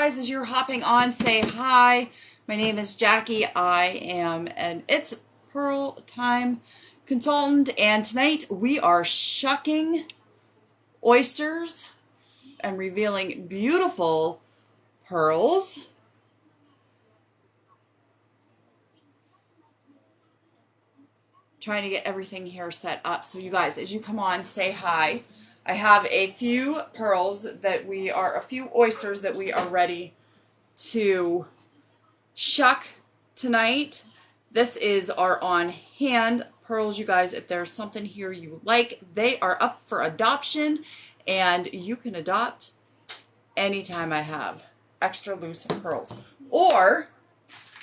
guys, as you're hopping on, say hi. My name is Jackie. I am an It's Pearl Time consultant, and tonight we are shucking oysters and revealing beautiful pearls. Trying to get everything here set up. So you guys, as you come on, say hi. I have a few pearls that a few oysters that we are ready to shuck tonight. This is our on-hand pearls, you guys. If there's something here you like, they are up for adoption, and you can adopt anytime I have extra loose pearls. Or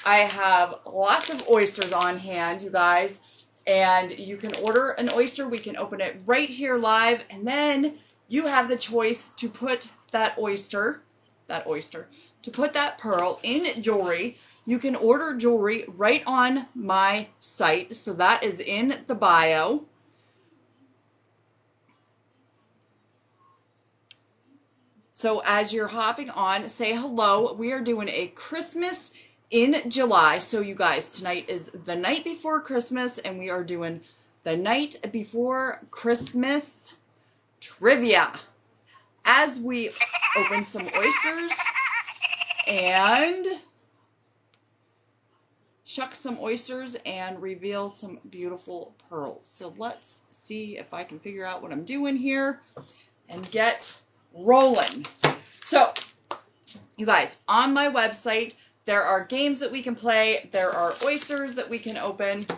I have lots of oysters on hand, you guys. And you can order an oyster. We can open it right here live. And then you have the choice to put that to put that pearl in jewelry. You can order jewelry right on my site. So that is in the bio. So as you're hopping on, say hello. We are doing a Christmas in July. So you guys, tonight is the night before Christmas, and we are doing the night before Christmas trivia as we open some oysters and shuck some oysters and reveal some beautiful pearls. So let's see if I can figure out what I'm doing here and get rolling. So you guys, on my website, there are games that we can play. There are oysters that we can open.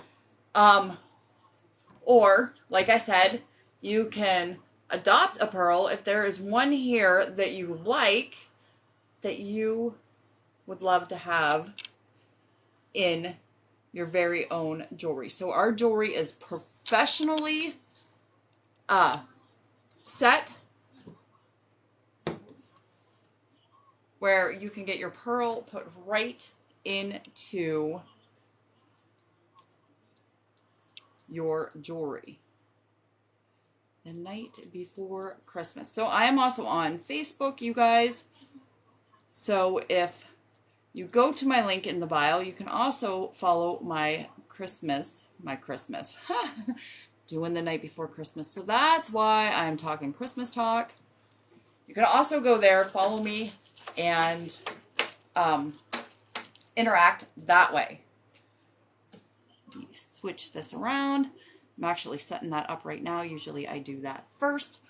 Or, like I said, you can adopt a pearl. If there is one here that you like, that you would love to have in your very own jewelry. So our jewelry is professionally set, where you can get your pearl put right into your jewelry the night before Christmas. So I am also on Facebook, you guys. So if you go to my link in the bio, you can also follow my Christmas, doing the night before Christmas. So that's why I'm talking Christmas talk. You can also go there, follow me, and interact that way. Switch this around. I'm actually setting that up right now. Usually I do that first,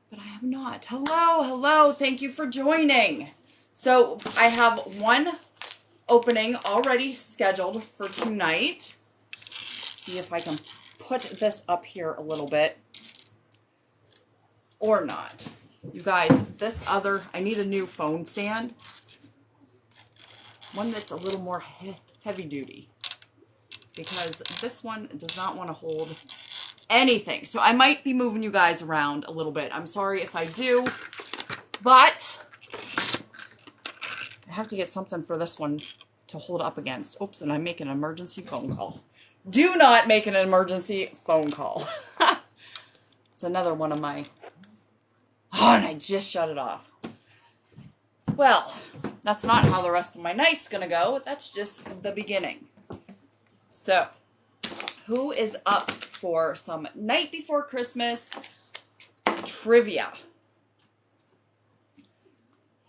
but I have not. Hello. Thank you for joining. So I have one opening already scheduled for tonight. Let's see if I can put this up here a little bit or not. You guys, I need a new phone stand. One that's a little more heavy duty. Because this one does not want to hold anything. So I might be moving you guys around a little bit. I'm sorry if I do. But I have to get something for this one to hold up against. Oops, and I'm making an emergency phone call. Do not make an emergency phone call. It's another one of my... Oh, and I just shut it off. Well, that's not how the rest of my night's going to go. That's just the beginning. So, who is up for some night before Christmas trivia?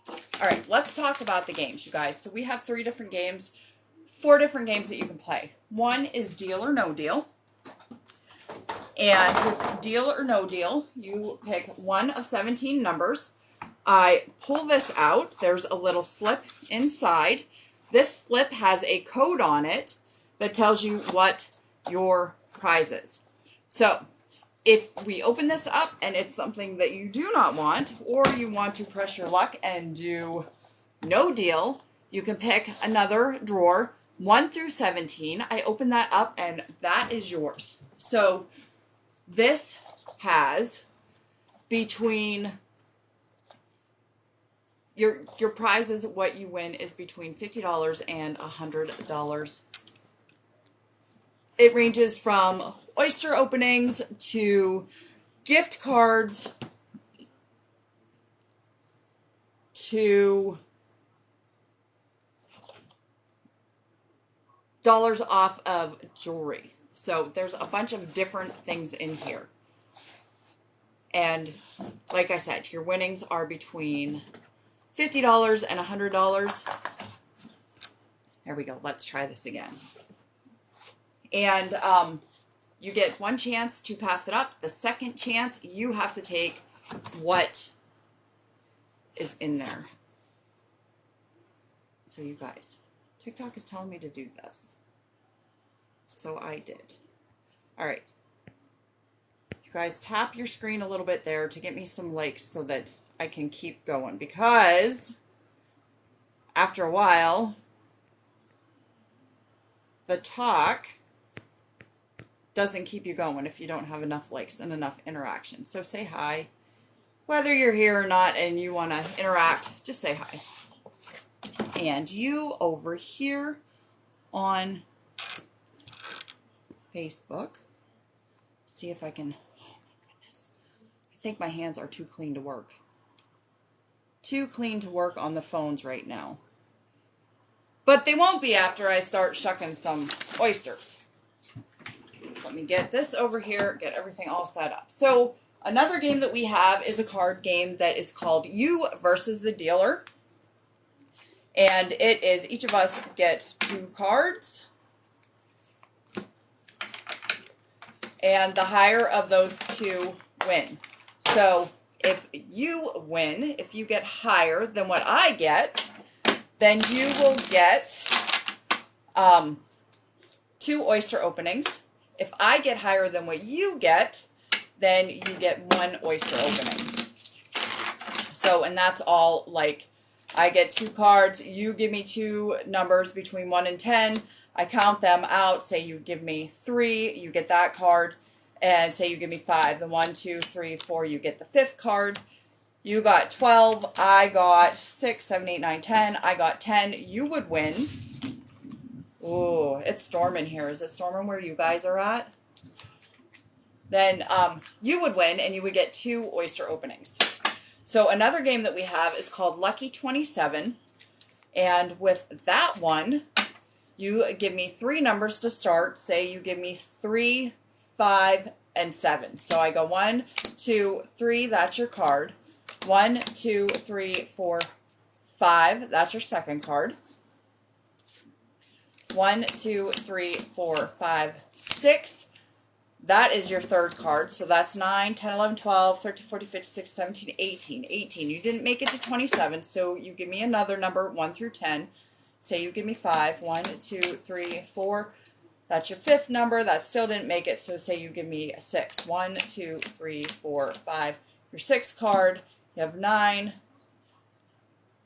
All right, let's talk about the games, you guys. So we have 4 different games that you can play. One is Deal or No Deal. And with Deal or No Deal, you pick one of 17 numbers. I pull this out. There's a little slip inside. This slip has a code on it that tells you what your prize is. So if we open this up and it's something that you do not want, or you want to press your luck and do no deal, you can pick another drawer, 1 through 17. I open that up and that is yours. So this has between your prizes, what you win is between $50 and $100. It ranges from oyster openings to gift cards to off of jewelry. So there's a bunch of different things in here. And like I said, your winnings are between $50 and $100. There we go. Let's try this again. And you get one chance to pass it up. The second chance, you have to take what is in there. So you guys, TikTok is telling me to do this. So I did. All right. You guys tap your screen a little bit there to get me some likes so that I can keep going, because after a while, the talk doesn't keep you going if you don't have enough likes and enough interaction. So say hi. Whether you're here or not and you want to interact, just say hi. And you over here on Facebook, see if I can, oh my goodness. I think my hands are too clean to work. Too clean to work on the phones right now. But they won't be after I start shucking some oysters. So let me get this over here, get everything all set up. So another game that we have is a card game that is called You versus the Dealer. And it is, each of us get 2 cards. And the higher of those 2 win. So if you win, if you get higher than what I get, then you will get 2 oyster openings. If I get higher than what you get, then you get 1 oyster opening. So, and that's all, like, I get 2 cards, you give me 2 numbers between 1 and 10, I count them out, say you give me 3, you get that card, and say you give me 5, then 1, 2, 3, 4, you get the 5th card. You got 12, I got 6, 7, 8, 9, 10, I got 10, you would win. Ooh, it's storming here. Is it storming where you guys are at? Then you would win and you would get 2 oyster openings. So another game that we have is called Lucky 27. And with that one, you give me 3 numbers to start. Say you give me 3, 5, and 7. So I go 1, 2, 3, that's your card. 1, 2, 3, 4, 5, that's your second card. 1, 2, 3, 4, 5, 6. That is your third card. So that's 9, 10, 11, 12, 13, 14, 15, 16, 17, 18. 18. You didn't make it to 27, so you give me another number, 1 through 10. Say you give me 5. 1, 2, 3, 4. That's your 5th number. That still didn't make it, so say you give me a 6. 1, 2, 3, 4, 5. Your 6th card, you have 9,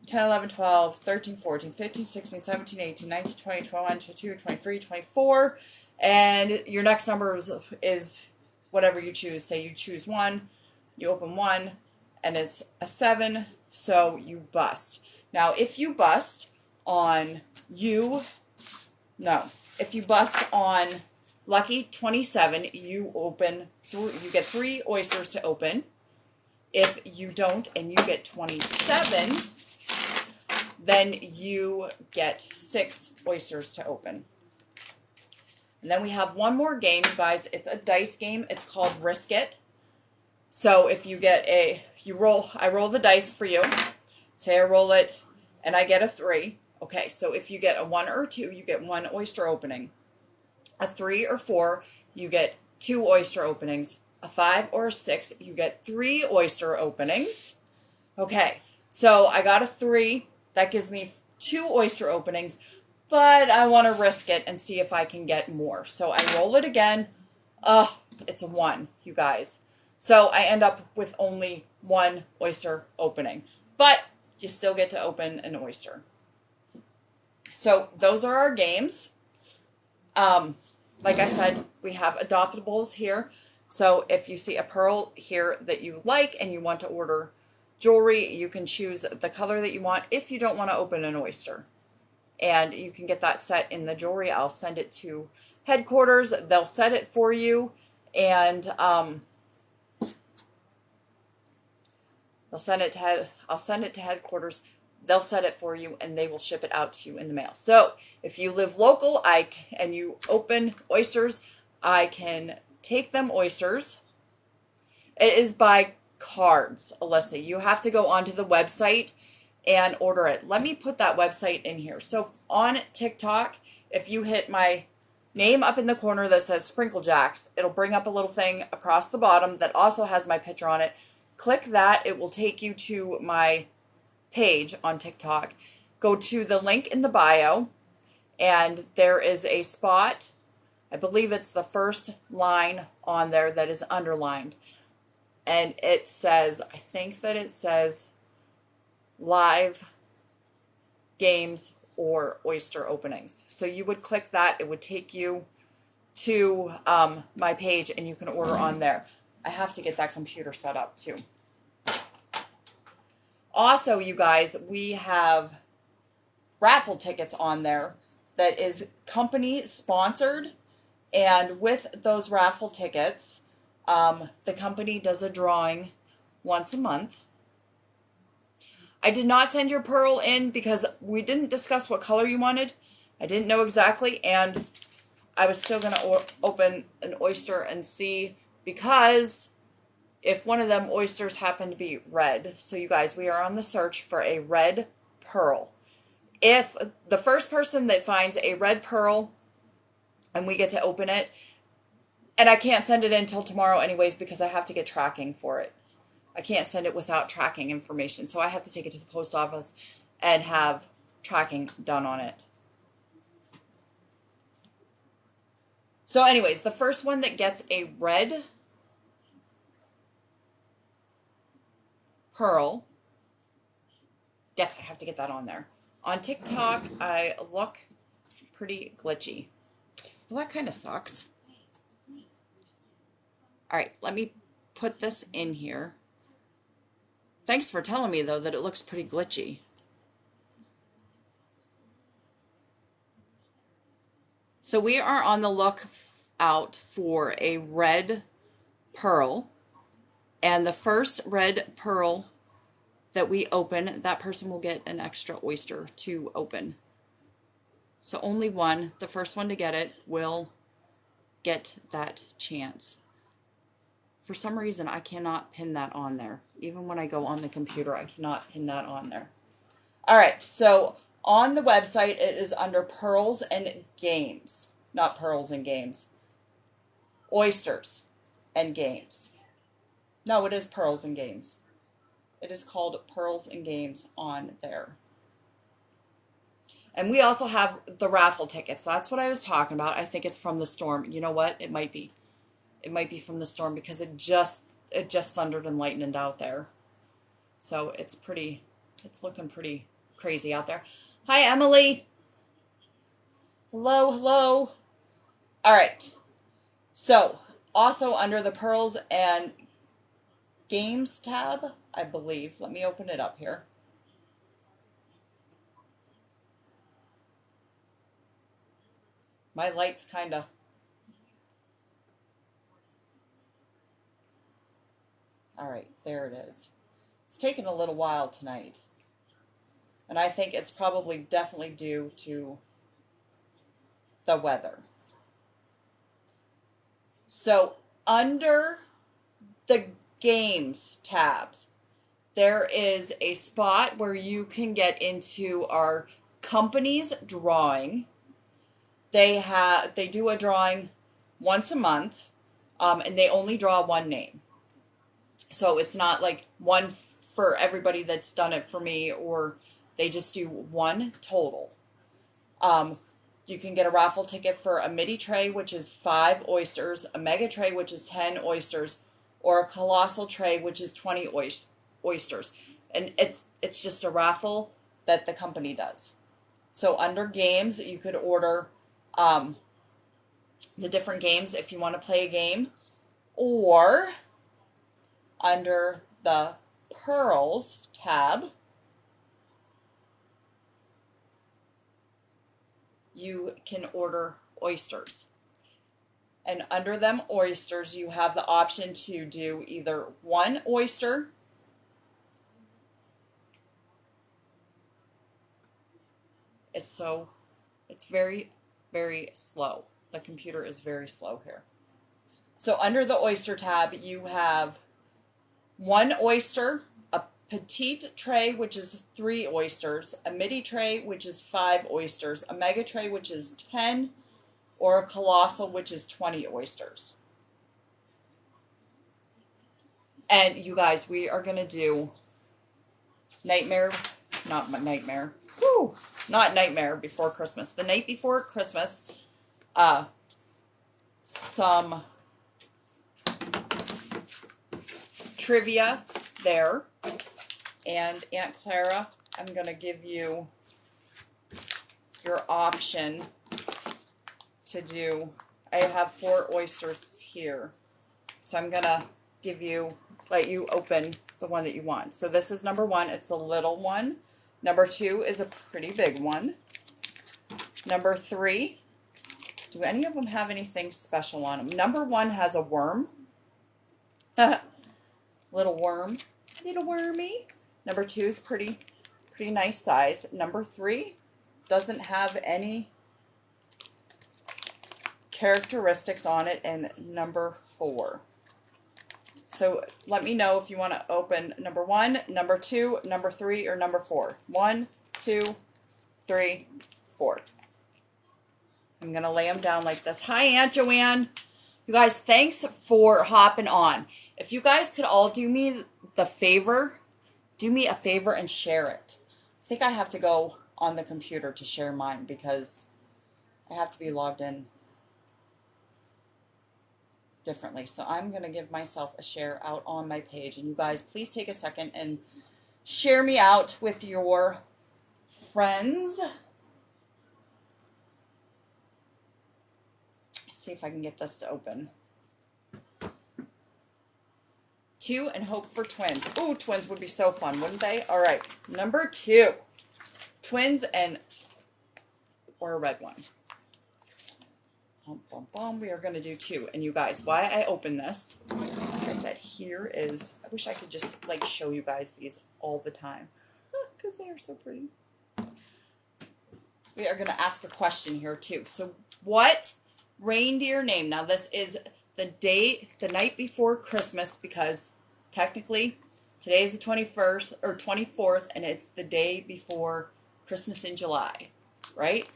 10, 11, 12, 13, 14, 15, 16, 17, 18, 19, 20, 21, 22, 23, 24. And your next number is whatever you choose. Say you choose 1, you open 1, and it's a 7, so you bust. Now, if you bust on if you bust on Lucky 27, you get 3 oysters to open. If you don't and you get 27, then you get 6 oysters to open. And then we have one more game, you guys. It's a dice game. It's called Risk It. So if you get I roll the dice for you. Say I roll it and I get a 3. Okay, so if you get a 1 or a 2, you get 1 oyster opening. A 3 or 4, you get 2 oyster openings. A 5 or a 6, you get 3 oyster openings. Okay, so I got a 3. That gives me 2 oyster openings. But I want to risk it and see if I can get more. So I roll it again. It's a 1, you guys. So I end up with only 1 oyster opening. But you still get to open an oyster. So those are our games. Like I said, we have adoptables here. So if you see a pearl here that you like and you want to order jewelry, you can choose the color that you want if you don't want to open an oyster. And you can get that set in the jewelry. I'll send it to headquarters. They'll set it for you. And I'll send it to headquarters. they'll set it for you and they will ship it out to you in the mail. So if you live local and you open oysters, I can take them oysters. It is by cards, Alyssa. You have to go onto the website and order it. Let me put that website in here. So on TikTok, if you hit my name up in the corner that says Sprinkle Jacks, it'll bring up a little thing across the bottom that also has my picture on it. Click that. It will take you to my page on TikTok. Go to the link in the bio, and there is a spot. I believe it's the first line on there that is underlined. And it says, I think that it says live games or oyster openings. So you would click that. It would take you to my page, and you can order on there. I have to get that computer set up too. Also, you guys, we have raffle tickets on there that is company sponsored. And with those raffle tickets, the company does a drawing once a month. I did not send your pearl in because we didn't discuss what color you wanted. I didn't know exactly, and I was still going to open an oyster and see, because if one of them oysters happened to be red. So you guys, we are on the search for a red pearl. If the first person that finds a red pearl and we get to open it, and I can't send it in until tomorrow anyways because I have to get tracking for it. I can't send it without tracking information. So I have to take it to the post office and have tracking done on it. So anyways, the first one that gets a red pearl, yes, I have to get that on there. On TikTok, I look pretty glitchy. Well, that kind of sucks. All right, let me put this in here. Thanks for telling me, though, that it looks pretty glitchy. So we are on the lookout for a red pearl. And the first red pearl that we open, that person will get an extra oyster to open. So only one, the first one to get it, will get that chance. For some reason, I cannot pin that on there. Even when I go on the computer, I cannot pin that on there. All right, so on the website, it is under Pearls and Games. Not Pearls and Games. Oysters and Games. No, it is Pearls and Games. It is called Pearls and Games on there. And we also have the raffle tickets. That's what I was talking about. I think it's from the storm. You know what? It might be. It might be from the storm because it just thundered and lightened out there. So it's looking pretty crazy out there. Hi, Emily. Hello, hello. All right. So also under the Pearls and Games tab, I believe. Let me open it up here. My light's kind of... All right, there it is. It's taken a little while tonight. And I think it's probably definitely due to the weather. So under the Games tabs, there is a spot where you can get into our company's drawing. They do a drawing once a month, and they only draw one name. So it's not like one for everybody that's done it for me, or they just do one total. You can get a raffle ticket for a midi tray, which is 5 oysters, a mega tray, which is 10 oysters, or a colossal tray, which is 20 oysters. And it's just a raffle that the company does. So under games, you could order the different games if you want to play a game, or under the Pearls tab, you can order oysters. And under them oysters, you have the option to do either one oyster It's very, very slow. The computer is very slow here. So under the oyster tab, you have one oyster, a petite tray, which is 3 oysters, a midi tray, which is 5 oysters, a mega tray, which is 10, or a colossal, which is 20 oysters. And you guys, we are going to do Nightmare, not Nightmare, whoo, not Nightmare Before Christmas. The night before Christmas, some trivia there. And Aunt Clara, I'm going to give you your option to do, I have 4 oysters here. So I'm going to let you open the one that you want. So this is number 1. It's a little one. Number 2 is a pretty big one. Number 3, do any of them have anything special on them? Number 1 has a worm. Little worm. Little wormy. Number 2 is pretty nice size. Number 3 doesn't have any characteristics on it. And number 4. So let me know if you want to open number 1, number 2, number 3, or number 4. 1, 2, 3, 4. I'm going to lay them down like this. Hi, Aunt Joanne. You guys, thanks for hopping on. If you guys could all do me a favor and share it. I think I have to go on the computer to share mine because I have to be logged in differently. So I'm going to give myself a share out on my page. And you guys, please take a second and share me out with your friends. See if I can get this to open. 2 and hope for twins. Ooh, twins would be so fun, wouldn't they? All right, number 2. Twins or a red one. Bum, bum, bum. We are going to do 2. And you guys, why I open this, like I said, here is, I wish I could just like show you guys these all the time because they are so pretty. We are going to ask a question here too. So what reindeer name, now this is the night before Christmas, because technically today is the 21st or 24th and it's the day before Christmas in July, right?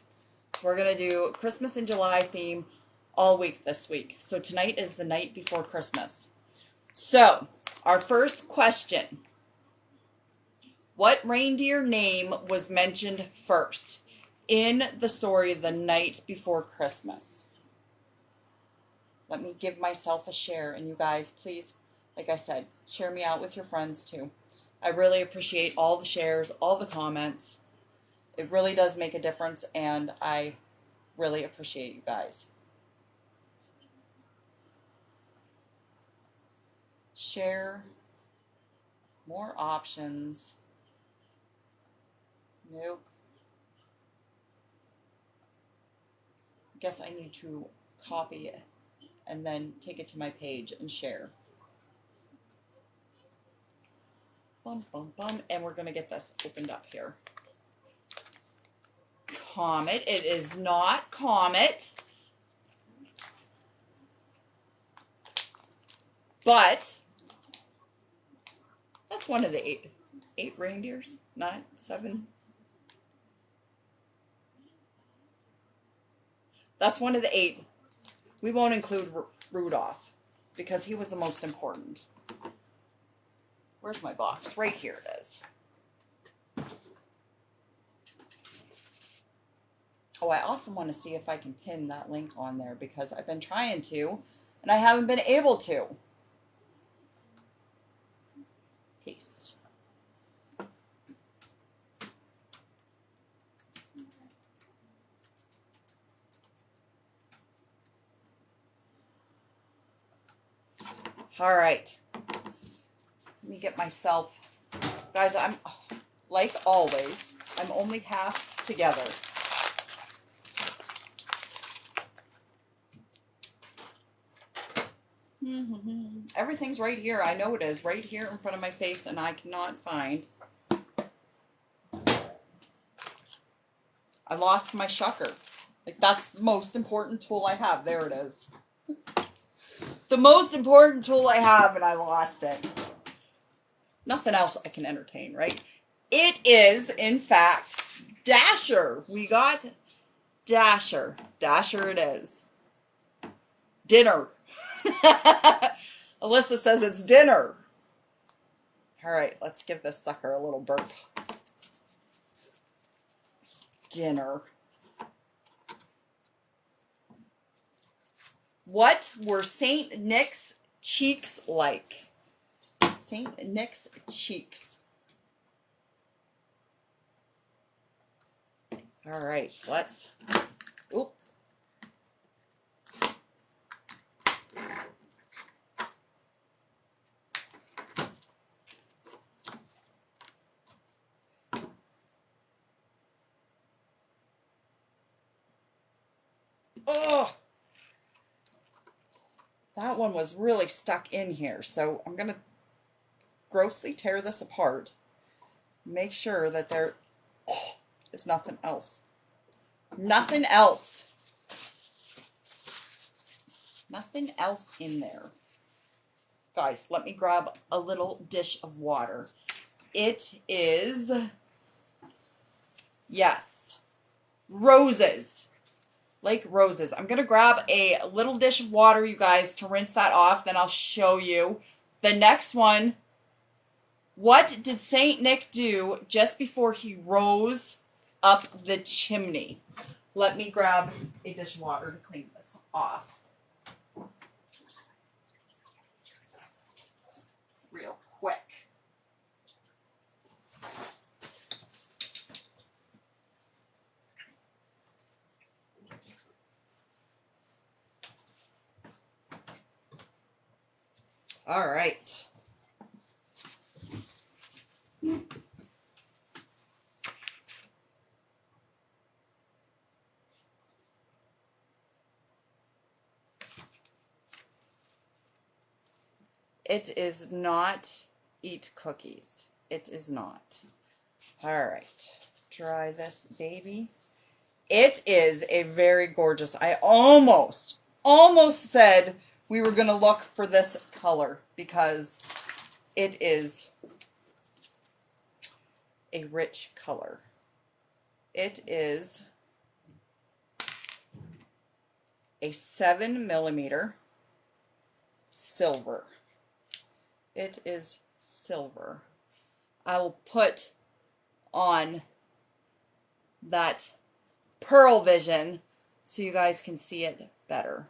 So we're going to do Christmas in July theme all week this week. So tonight is the night before Christmas. So our first question, what reindeer name was mentioned first in the story The Night Before Christmas? Let me give myself a share, and you guys, please, like I said, share me out with your friends too. I really appreciate all the shares, all the comments. It really does make a difference, and I really appreciate you guys. Share, more options. Nope. Guess I need to copy it and then take it to my page and share. Bum, bum, bum. And we're going to get this opened up here. Comet. It is not Comet. But that's one of the eight reindeers, not 7. That's one of the 8. We won't include Rudolph because he was the most important. Where's my box? Right here it is. Oh, I also want to see if I can pin that link on there because I've been trying to and I haven't been able to. Paste. All right. Let me get myself, guys, I'm, like always, I'm only half together. Everything's right here. I know it is right here in front of my face, and I cannot find I lost my shucker. Like, that's the most important tool I have. There it is. The most important tool I have, and I lost it. Nothing else I can entertain, right? It is, in fact, Dasher. We got Dasher. Dasher it is. Dinner. Alyssa says it's dinner. All right, let's give this sucker a little burp. Dinner. What were St. Nick's cheeks like? St. Nick's cheeks. All right, let's... Oop. Oh! That one was really stuck in here, so I'm going to grossly tear this apart. Make sure that there is nothing else. Nothing else. Nothing else in there. Guys, let me grab a little dish of water. It is, yes, roses. Like roses. I'm going to grab a little dish of water, you guys, to rinse that off. Then I'll show you the next one. What did St. Nick do just before he rose up the chimney? Let me grab a dish of water to clean this off. Real quick. All right. It is not eat cookies. It is not. All right. Dry this baby. It is a very gorgeous. I almost said we were going to look for this color because it is a rich color. It is a 7mm silver. It is silver. I will put on that Pearl Vision so you guys can see it better.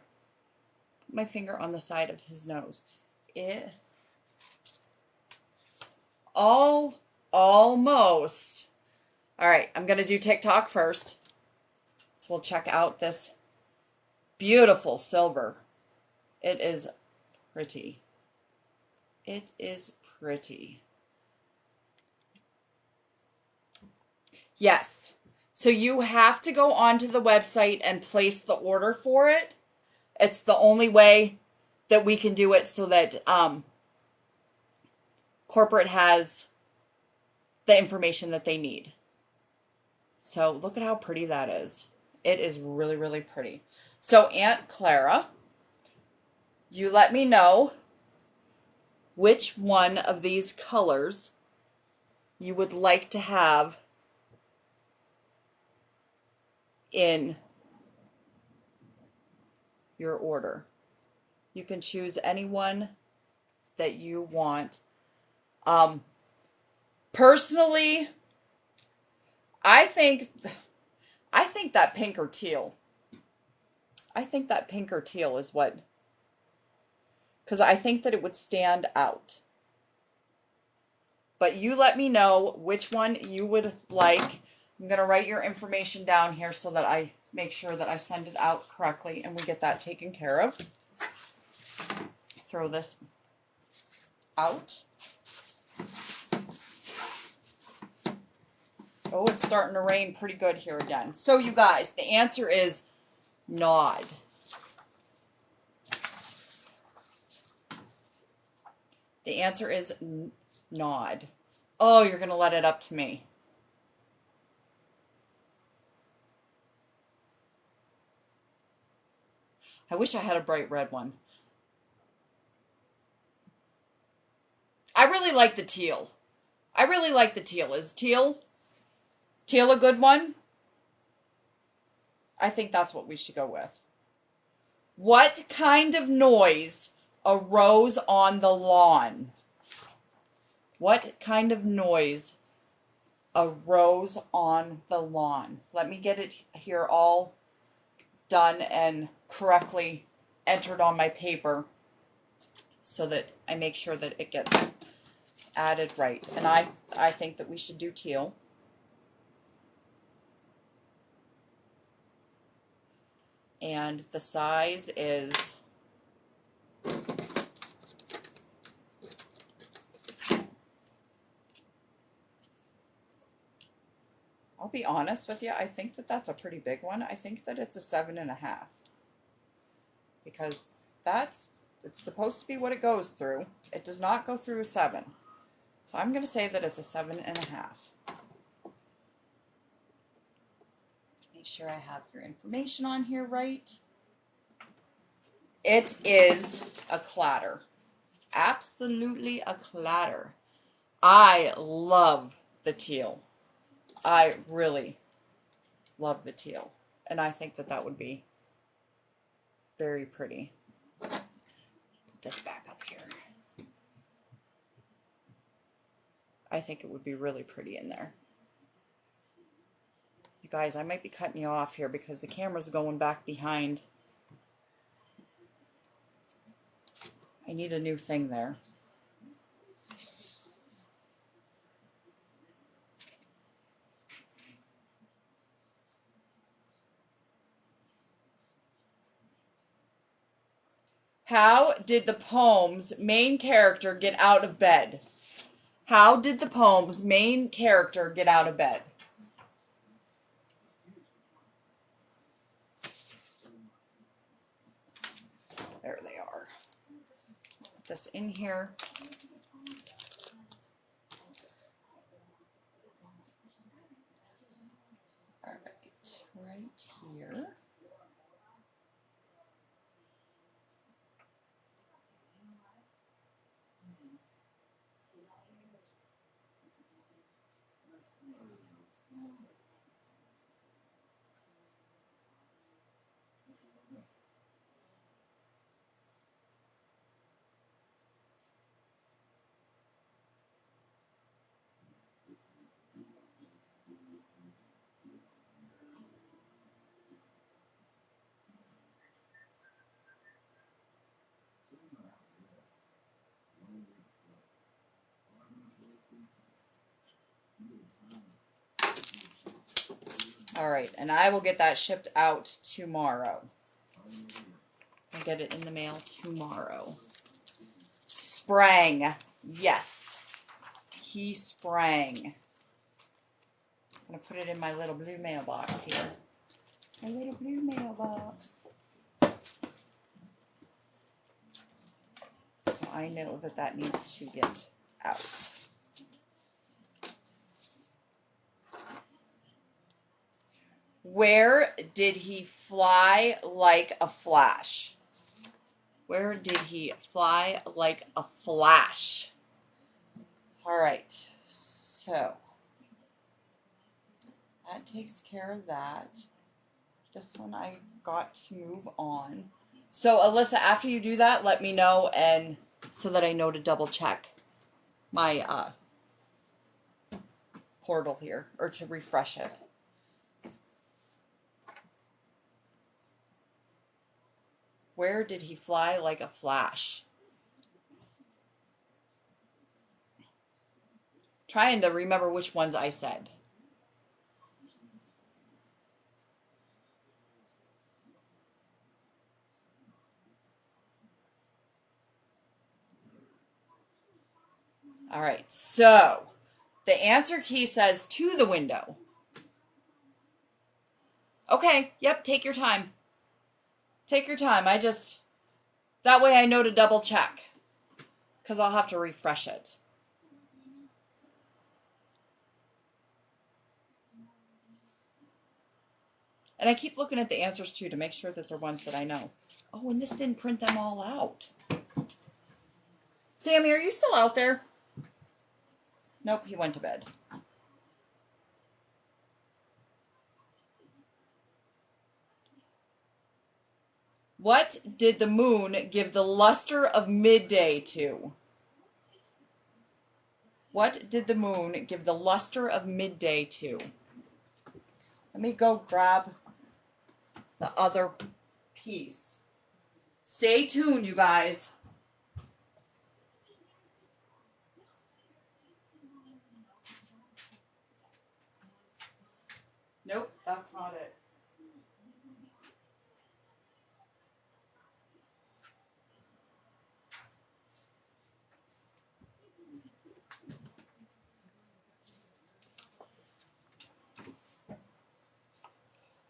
Put my finger on the side of his nose. Almost. All right, I'm going to do TikTok first. So we'll check out this beautiful silver. It is pretty. It is pretty. Yes. So you have to go onto the website and place the order for it. It's the only way that we can do it so that corporate has the information that they need. So look at how pretty that is. It is really, really pretty. So Aunt Clara, you let me know which one of these colors you would like to have in your order. You can choose any one that you want. Personally, I think that pink or teal. I think that pink or teal is what, because I think that it would stand out. But you let me know which one you would like. I'm going to write your information down here so that I make sure that I send it out correctly and we get that taken care of. Throw this out. Oh, it's starting to rain pretty good here again. So you guys, the answer is nod. The answer is nod. Oh, you're going to let it up to me. I wish I had a bright red one. I really like the teal. I really like the teal. Is teal a good one? I think that's what we should go with. What kind of noise arose on the lawn? What kind of noise arose on the lawn? Let me get it here all done and correctly entered on my paper so that I make sure that it gets added right. And I think that we should do teal. And the size is I'll be honest with you, I think that that's a pretty big one. I think that it's a 7.5 because it's supposed to be what it goes through. It does not go through a 7. So I'm going to say that it's a 7.5. Make sure I have your information on here right. It is a clatter. Absolutely a clatter. I love the teal. I really love the teal. And I think that that would be very pretty. Put this back up here. I think it would be really pretty in there. You guys, I might be cutting you off here because the camera's going back behind. I need a new thing there. How did the poem's main character get out of bed? How did the poem's main character get out of bed? There they are. Put this in here. All right here. All right, and I will get that shipped out tomorrow. I'll get it in the mail tomorrow. Sprang. Yes. He sprang. I'm going to put it in my little blue mailbox here. My little blue mailbox. So I know that that needs to get out. Where did he fly like a flash? Where did he fly like a flash? All right, so that takes care of that. This one I got to move on. So Alyssa, after you do that, let me know, and so that I know to double check my portal here, or to refresh it. Where did he fly like a flash? Trying to remember which ones I said. All right, so the answer key says to the window. Okay, yep, take your time. Take your time. That way I know to double check, because I'll have to refresh it. And I keep looking at the answers too to make sure that they're ones that I know. Oh, and this didn't print them all out. Sammy, are you still out there? Nope, he went to bed. What did the moon give the luster of midday to? What did the moon give the luster of midday to? Let me go grab the other piece. Stay tuned, you guys. Nope, that's not it.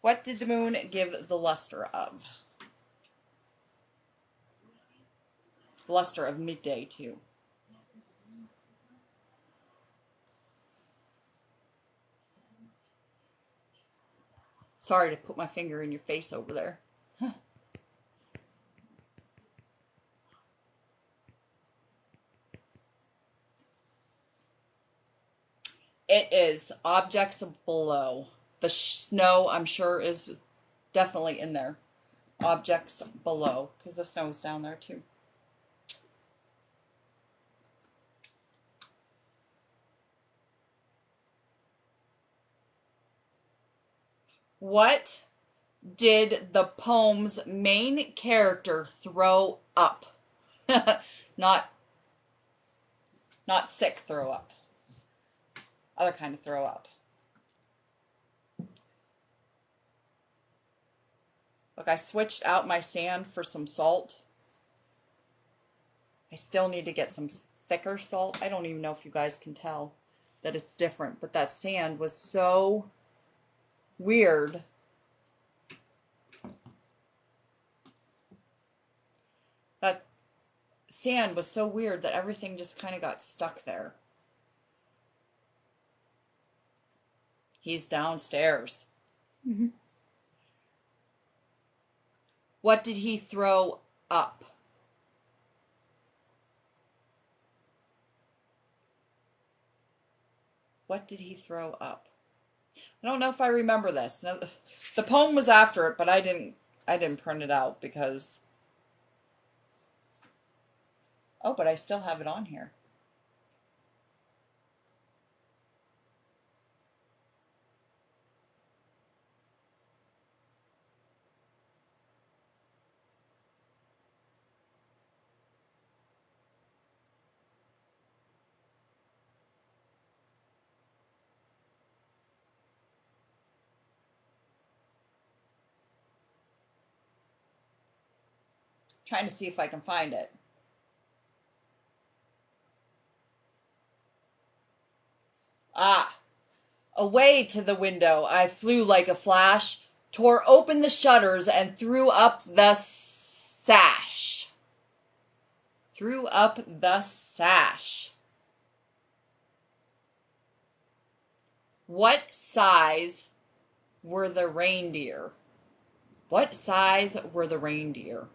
What did the moon give the luster of? Luster of midday to. Sorry to put my finger in your face over there. Huh. It is objects below. The snow, I'm sure, is definitely in there. Objects below, because the snow is down there too. What did the poem's main character throw up? not sick throw up. Other kind of throw up. Look, I switched out my sand for some salt. I still need to get some thicker salt. I don't even know if you guys can tell that it's different, but that sand was so weird. That sand was so weird that everything just kind of got stuck there. He's downstairs. Mm-hmm. What did he throw up? What did he throw up? I don't know if I remember this. Now, the poem was after it, but I didn't print it out because... Oh, but I still have it on here. Trying to see if I can find it. Ah, away to the window I flew like a flash, tore open the shutters and threw up the sash. Threw up the sash. What size were the reindeer? What size were the reindeer?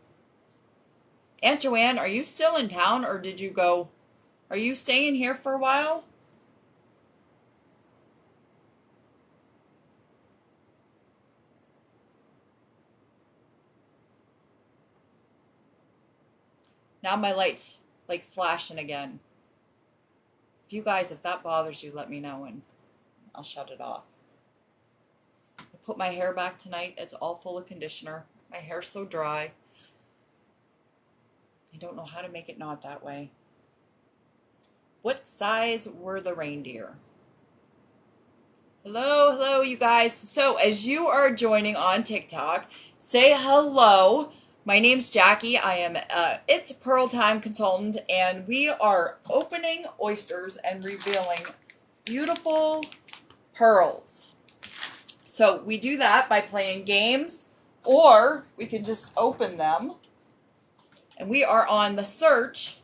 Aunt Joanne, are you still in town or did you go? Are you staying here for a while? Now my light's like flashing again. If you guys, if that bothers you, let me know and I'll shut it off. I put my hair back tonight. It's all full of conditioner. My hair's so dry. I don't know how to make it not that way. What size were the reindeer? Hello, hello, you guys. So as you are joining on TikTok, say hello. My name's Jackie. I am It's Pearl Time consultant, and we are opening oysters and revealing beautiful pearls. So we do that by playing games, or we can just open them. And we are on the search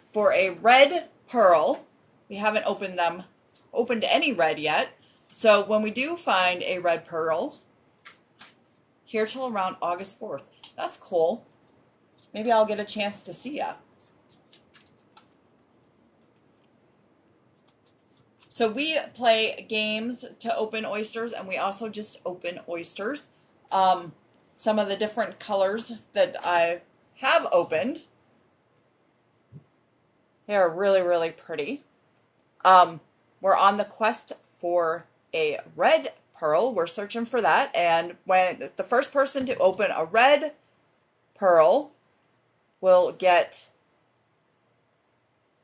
for a red pearl. We haven't opened any red yet. So when we do find a red pearl, Here till around August 4th. That's cool. Maybe I'll get a chance to see ya. So we play games to open oysters, and we also just open oysters. Some of the different colors that I have opened, they're really, really pretty. We're on the quest for a red pearl. We're searching for that, and when the first person to open a red pearl will get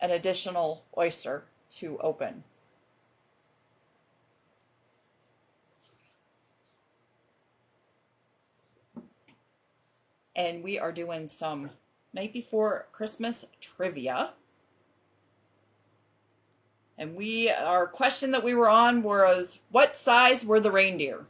an additional oyster to open. And we are doing some night before Christmas trivia. And our question that we were on was, what size were the reindeer?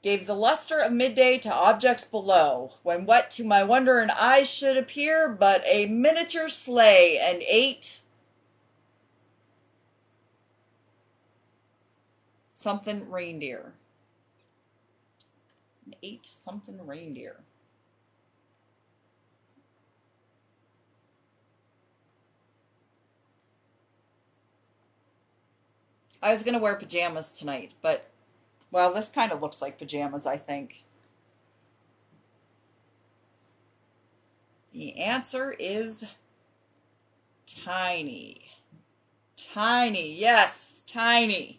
Gave the luster of midday to objects below, when what to my wonder and eyes should appear but a miniature sleigh, and ate something reindeer. And ate something reindeer. I was going to wear pajamas tonight, but, well, this kind of looks like pajamas, I think. The answer is tiny. Tiny, yes, tiny.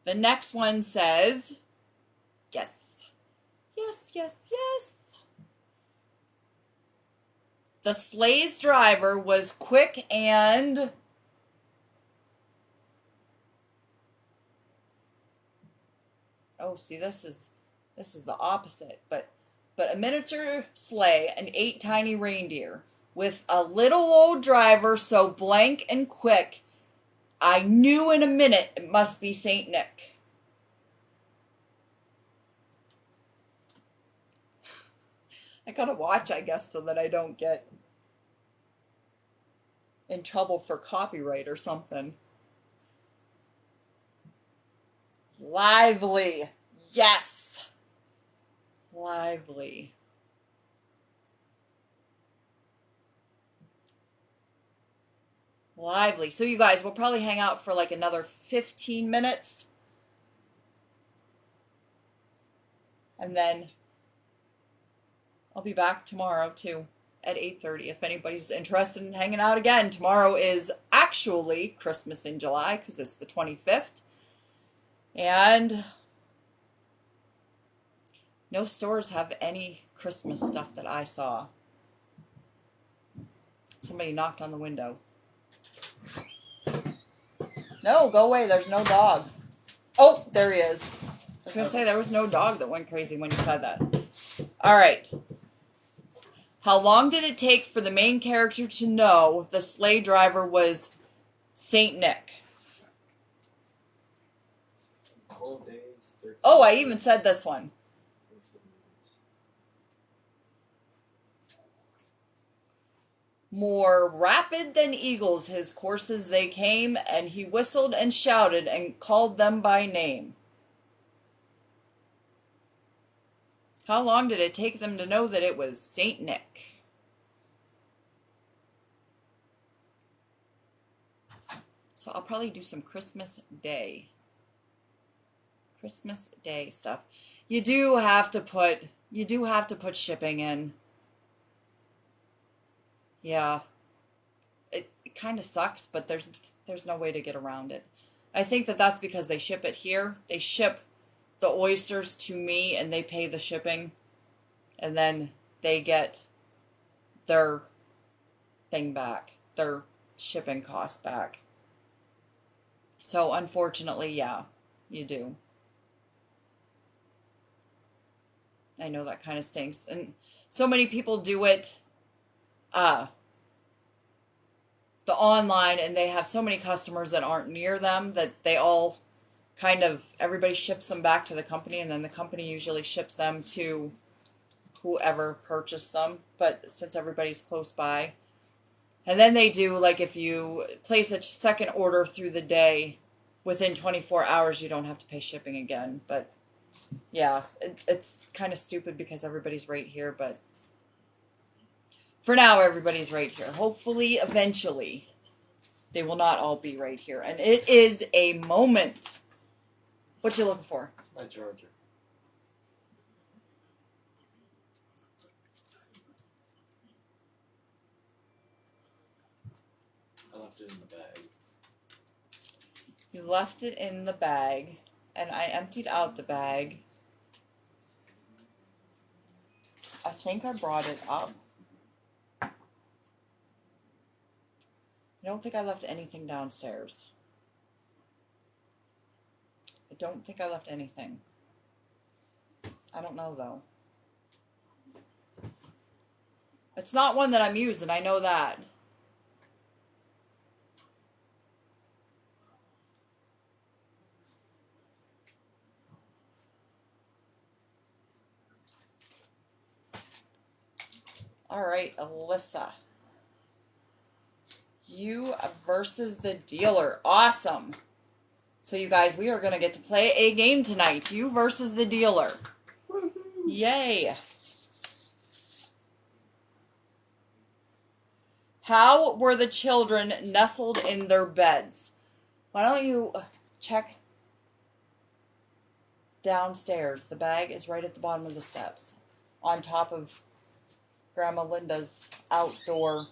The next one says, yes, yes, yes, yes. The sleigh's driver was quick and see, this is the opposite, but a miniature sleigh and 8 tiny reindeer with a little old driver so blank and quick, I knew in a minute it must be Saint Nick. I gotta watch, I guess, so that I don't get in trouble for copyright or something. Lively. Yes. Lively. Lively. So you guys, we'll probably hang out for like another 15 minutes. And then I'll be back tomorrow too at 8:30 if anybody's interested in hanging out again. Tomorrow is actually Christmas in July because it's the 25th. And no stores have any Christmas stuff that I saw. Somebody knocked on the window. No, go away. There's no dog. Oh, there he is. I was going to say there was no dog that went crazy when you said that. All right. How long did it take for the main character to know the sleigh driver was Saint Nick? 12 days. 13 Oh, I even said this one. More rapid than eagles his courses they came, and he whistled and shouted and called them by name. How long did it take them to know that it was Saint Nick? So I'll probably do some Christmas Day stuff. You do have to put shipping in. Yeah. It kind of sucks, but there's no way to get around it. I think that's because they ship it here. They ship the oysters to me and they pay the shipping, and then they get their thing back, their shipping cost back. So unfortunately, yeah, you do. I know that kind of stinks, and so many people do it the online, and they have so many customers that aren't near them that they all everybody ships them back to the company, and then the company usually ships them to whoever purchased them. But since everybody's close by, And then they do, like, if you place a second order through the day, within 24 hours, you don't have to pay shipping again. But, yeah, it's kind of stupid because everybody's right here. But for now, everybody's right here. Hopefully, eventually, they will not all be right here. And it is a moment. What you looking for? My charger. I left it in the bag. You left it in the bag, and I emptied out the bag. I think I brought it up. I don't think I left anything downstairs. I don't think I left anything. I don't know, though. It's not one that I'm using, I know that. All right, Alyssa. You versus the dealer. Awesome. So you guys, we are going to get to play a game tonight. You versus the dealer. Yay. How were the children nestled in their beds? Why don't you check downstairs? The bag is right at the bottom of the steps, on top of Grandma Linda's outdoor.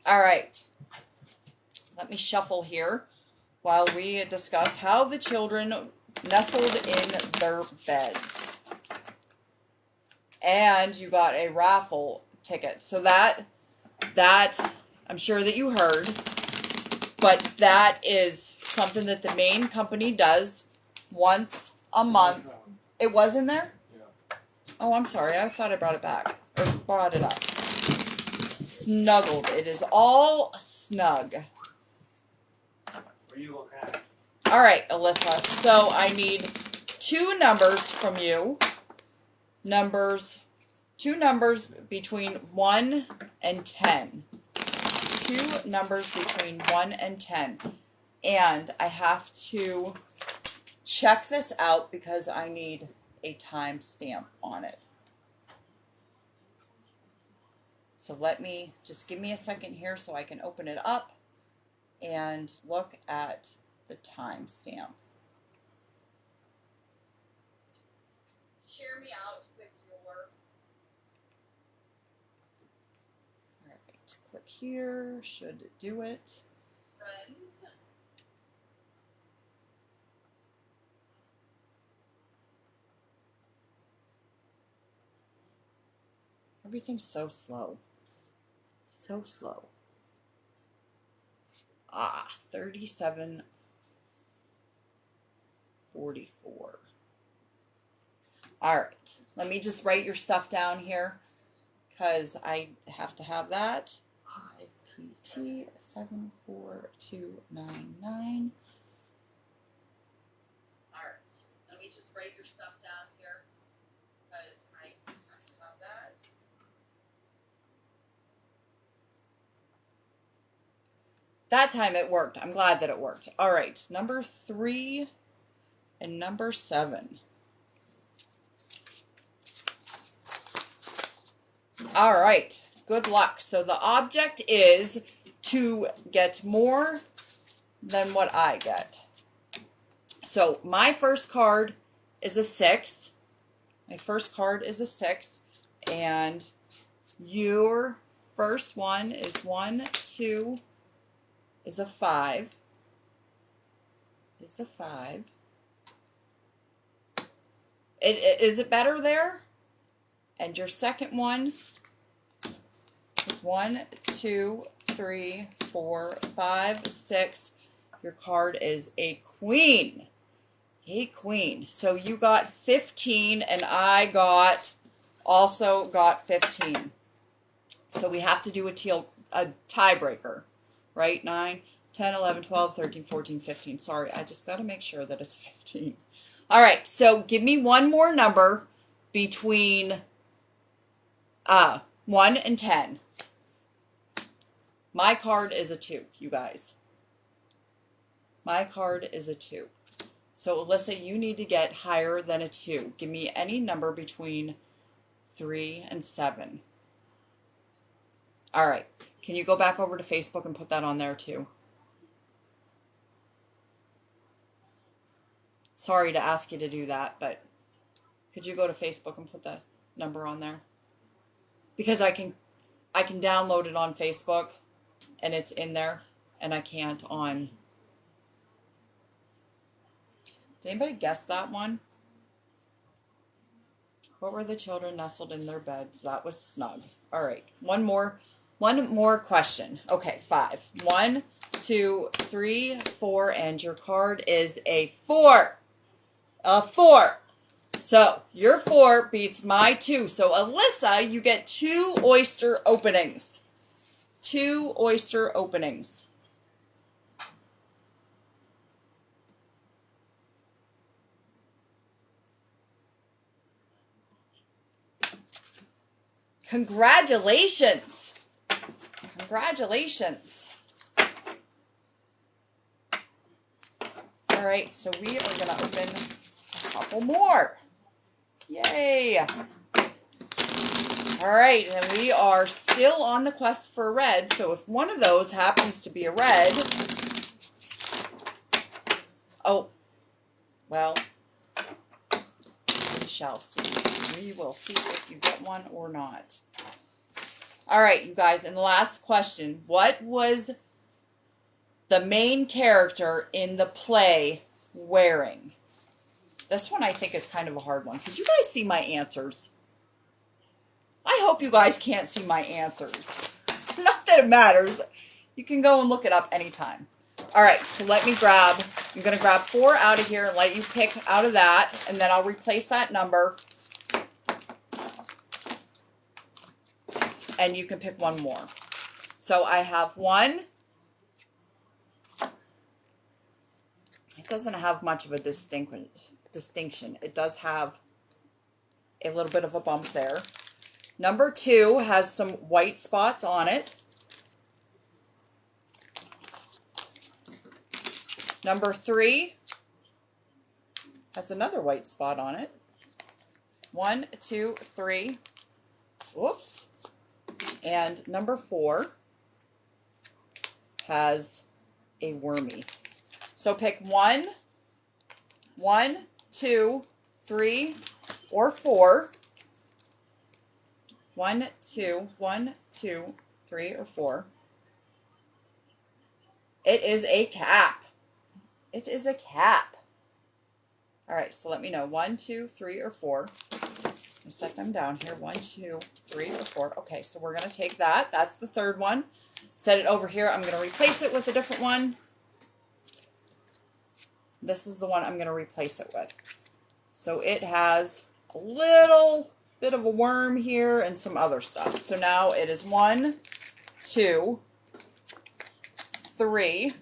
All right. Let me shuffle here while we discuss how the children nestled in their beds. And you got a raffle ticket. So that I'm sure that you heard, but that is something that the main company does once a month. It was in there? Yeah. Oh, I'm sorry. I thought I brought it back. Or brought it up. Snuggled. It is all snug. What are you looking at? All right, Alyssa. So I need two numbers from you. Two numbers between 1 and 10. Two numbers between 1 and 10. And I have to check this out because I need a time stamp on it. So just give me a second here so I can open it up and look at the time stamp. Share me out with your... Alright, click here, should do it. Friends. Everything's so slow. So slow. 3744. All right, let me just write your stuff down here because I have to have that. IPT 74299. All right, let me just write your stuff down here because I have to have that. That time it worked. I'm glad that it worked. All right, number 3 and number 7. All right, good luck. So the object is to get more than what I get. So my first card is a 6. My first card is a 6. And your first one is 1, 2, is a 5. Is a 5. Is it better there? And your second one is 1, 2, 3, 4, 5, 6. Your card is a queen. A queen. So you got 15 and I also got 15. So we have to do a tiebreaker, right? 9, 10, 11, 12, 13, 14, 15. Sorry, I just got to make sure that it's 15. All right, so give me one more number between 1 and 10. My card is a 2, you guys. My card is a 2. So, Alyssa, you need to get higher than a 2. Give me any number between 3 and 7. All right. Can you go back over to Facebook and put that on there too? Sorry to ask you to do that, but could you go to Facebook and put the number on there? Because I can download it on Facebook and it's in there, and I can't on. Did anybody guess that one? What were the children nestled in their beds? That was snug. All right. One more question. Okay, 5. 1, 2, 3, 4, and your card is a 4. A 4. So your 4 beats my 2. So Alyssa, you get 2 oyster openings. 2 oyster openings. Congratulations. Congratulations. All right, so we are going to open a couple more. Yay. All right, and we are still on the quest for a red, so if one of those happens to be a red, oh, well, we shall see. We will see if you get one or not. All right, you guys, and the last question, what was the main character in the play wearing? This one I think is kind of a hard one. Could you guys see my answers? I hope you guys can't see my answers. Not that it matters. You can go and look it up anytime. All right, so let me grab, I'm going to grab 4 out of here and let you pick out of that, and then I'll replace that number. And you can pick one more. So I have 1. It doesn't have much of a distinction. It does have a little bit of a bump there. Number 2 has some white spots on it. Number 3 has another white spot on it. 1, 2, 3. Whoops. And number 4 has a wormy. So pick 1, 2, 3, or 4. 1, 2, 3, or 4. It is a cap. It is a cap. All right, so let me know. 1, 2, 3, or 4. I'll set them down here. 1, 2, 3, or 4. Okay, so we're going to take that. That's the third one. Set it over here. I'm going to replace it with a different one. This is the one I'm going to replace it with. So it has a little bit of a worm here and some other stuff. So now it is 1, 2, 3,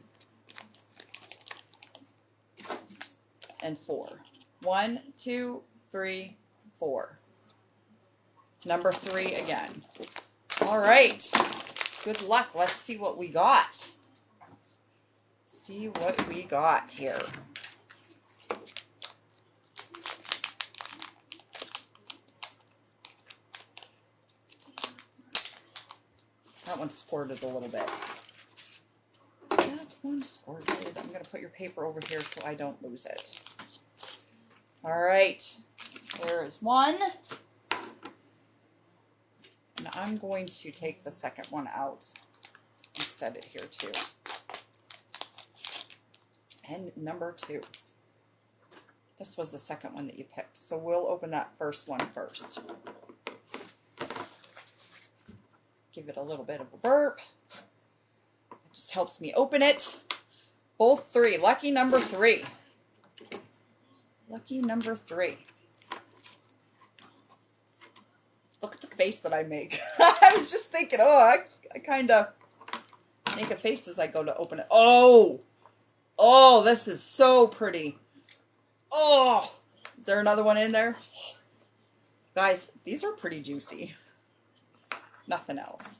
and 4. 1, 2, 3, 4. Number 3 again. All right. Good luck. Let's see what we got. See what we got here. That one squirted a little bit. That one squirted. I'm going to put your paper over here so I don't lose it. All right. There is one. And I'm going to take the second one out and set it here too. And number 2. This was the second one that you picked. So we'll open that first one first. Give it a little bit of a burp. It just helps me open it. Both 3. Lucky number 3. Lucky number 3. Look at the face that I make. I was just thinking, oh, I kind of make a face as I go to open it. Oh! Oh, this is so pretty. Oh! Is there another one in there? Guys, these are pretty juicy. Nothing else.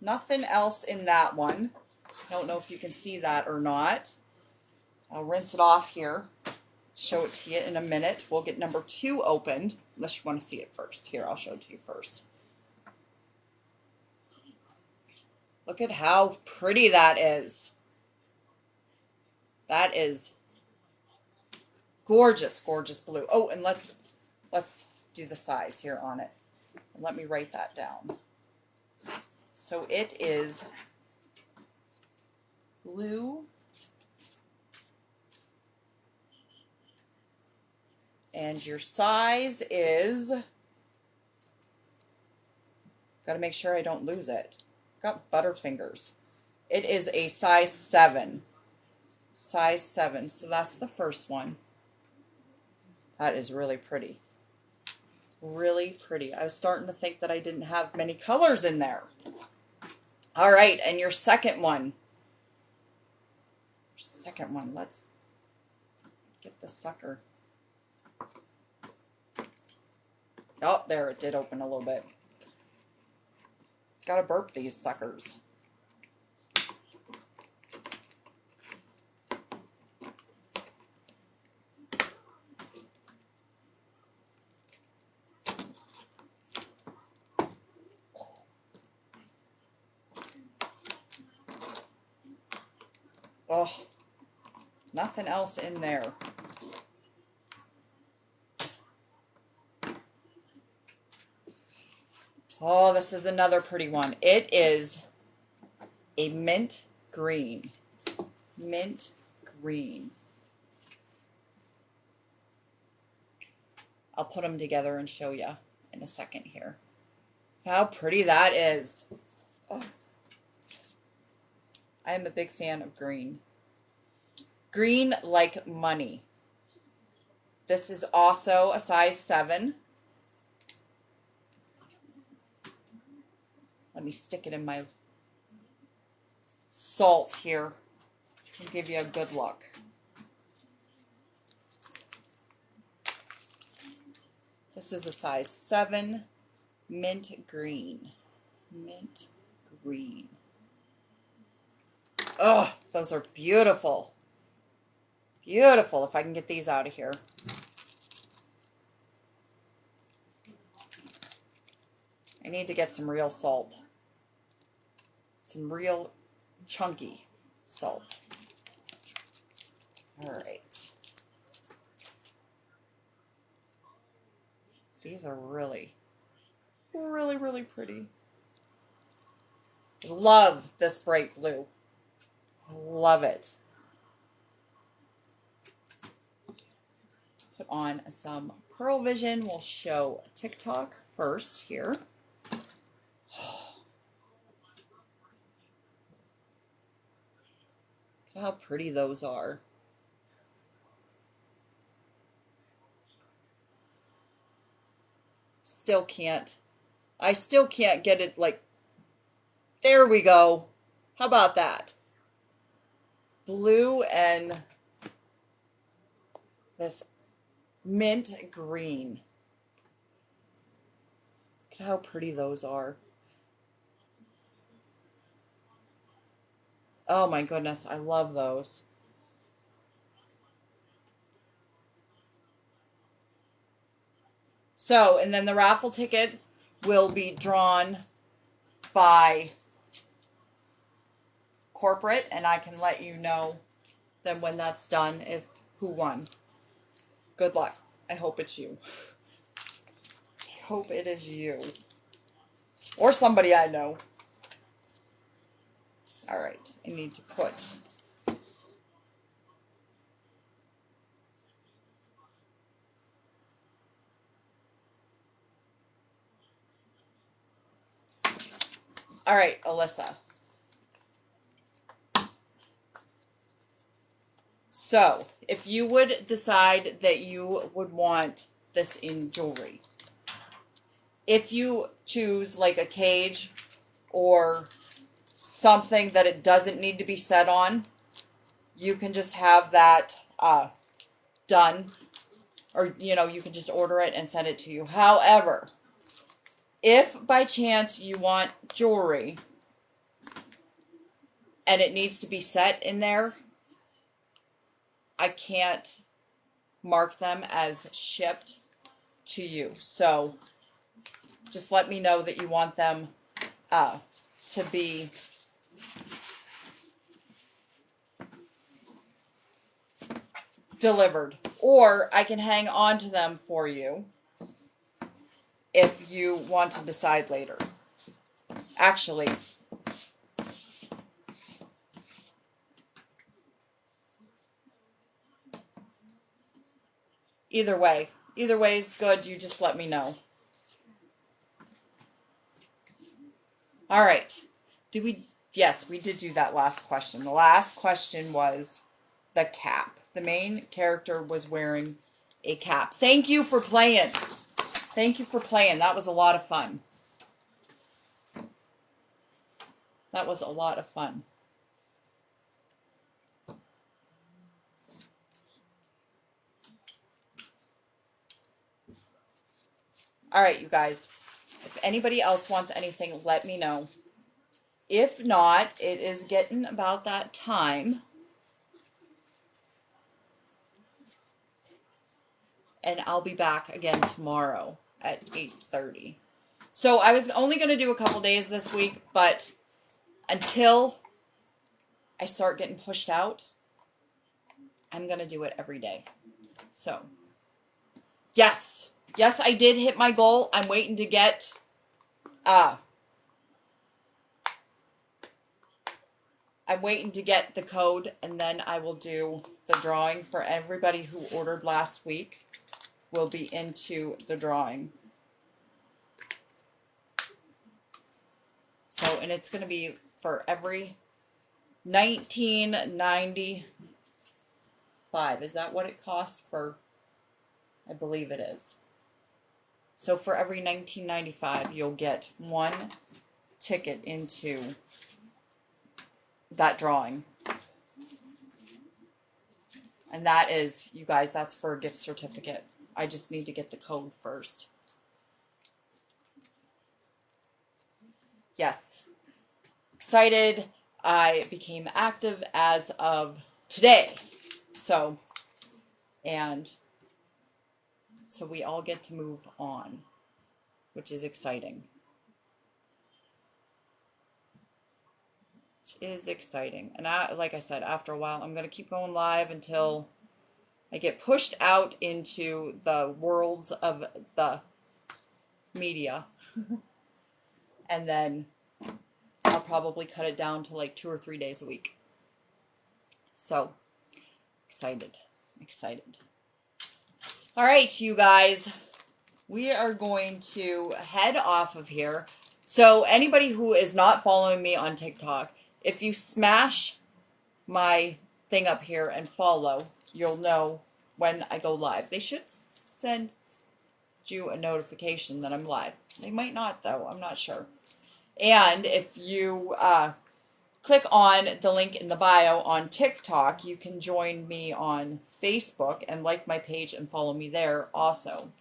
Nothing else in that one. I don't know if you can see that or not. I'll rinse it off here. Show it to you in a minute. We'll get number 2 opened, unless you want to see it first. Here, I'll show it to you first. Look at how pretty that is. That is gorgeous, gorgeous blue. Oh, and let's do the size here on it. And let me write that down. So it is blue and your size is, got to make sure I don't lose it. Got butterfingers. It is a size 7. Size 7. So that's the first one. That is really pretty. Really pretty. I was starting to think that I didn't have many colors in there. All right, and your second one. Second one. Let's get the sucker. Oh, there, it did open a little bit. Gotta burp these suckers. Oh, nothing else in there. Oh, this is another pretty one. It is a mint green. Mint green. I'll put them together and show you in a second here. How pretty that is. Oh. I am a big fan of green. Green like money. This is also a size 7. Let me stick it in my salt here and give you a good look. This is a size 7, mint green. Mint green. Oh, those are beautiful. Beautiful. If I can get these out of here. I need to get some real salt. Some real chunky salt. All right. These are really, really, really pretty. Love this bright blue. Love it. Put on some Pearl Vision. We'll show TikTok first here. Look how pretty those are. I still can't get it like, there we go. How about that? Blue and this mint green. Look at how pretty those are. Oh my goodness, I love those. So, and then the raffle ticket will be drawn by corporate, and I can let you know then when that's done if who won. Good luck. I hope it's you. I hope it is you. Or somebody I know. All right, I need to put all right, Alyssa. So, if you would decide that you would want this in jewelry, if you choose like a cage or something that it doesn't need to be set on, you can just have that done, or you can just order it and send it to you. However, If by chance you want jewelry and it needs to be set in there, I can't mark them as shipped to you. So just let me know that you want them to be delivered. Or I can hang on to them for you if you want to decide later. Actually, either way is good. You just let me know. All right. Yes, we did do that last question. The last question was the cap. The main character was wearing a cap. Thank you for playing. Thank you for playing. That was a lot of fun. That was a lot of fun. All right, you guys. If anybody else wants anything, let me know. If not, it is getting about that time. And I'll be back again tomorrow at 8:30. So I was only going to do a couple days this week, but until I start getting pushed out, I'm going to do it every day. So, yes, I did hit my goal. I'm waiting to get, the code, and then I will do the drawing for everybody who ordered last week. Will be into the drawing. So, and it's going to be for every $19.95. Is that what it costs for? I believe it is. So for every $19.95, you'll get one ticket into that drawing. And that is, you guys, that's for a gift certificate. I just need to get the code first. Yes. Excited. I became active as of today. So we all get to move on, which is exciting. And like I said, after a while, I'm going to keep going live until I get pushed out into the worlds of the media. And then I'll probably cut it down to like 2 or 3 days a week. So, excited. All right, you guys. We are going to head off of here. So, anybody who is not following me on TikTok, if you smash my thing up here and follow, you'll know when I go live. They should send you a notification that I'm live. They might not, though. I'm not sure. And if you click on the link in the bio on TikTok, you can join me on Facebook and like my page and follow me there also.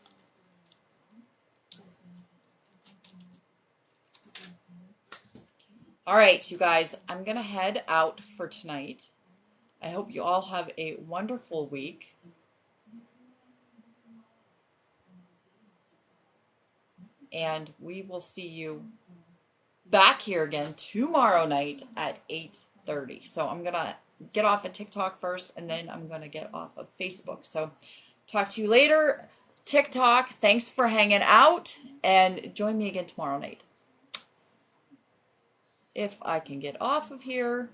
All right, you guys, I'm going to head out for tonight. I hope you all have a wonderful week. And we will see you back here again tomorrow night at 8:30. So I'm going to get off of TikTok first, and then I'm going to get off of Facebook. So talk to you later. TikTok, thanks for hanging out, and join me again tomorrow night. If I can get off of here.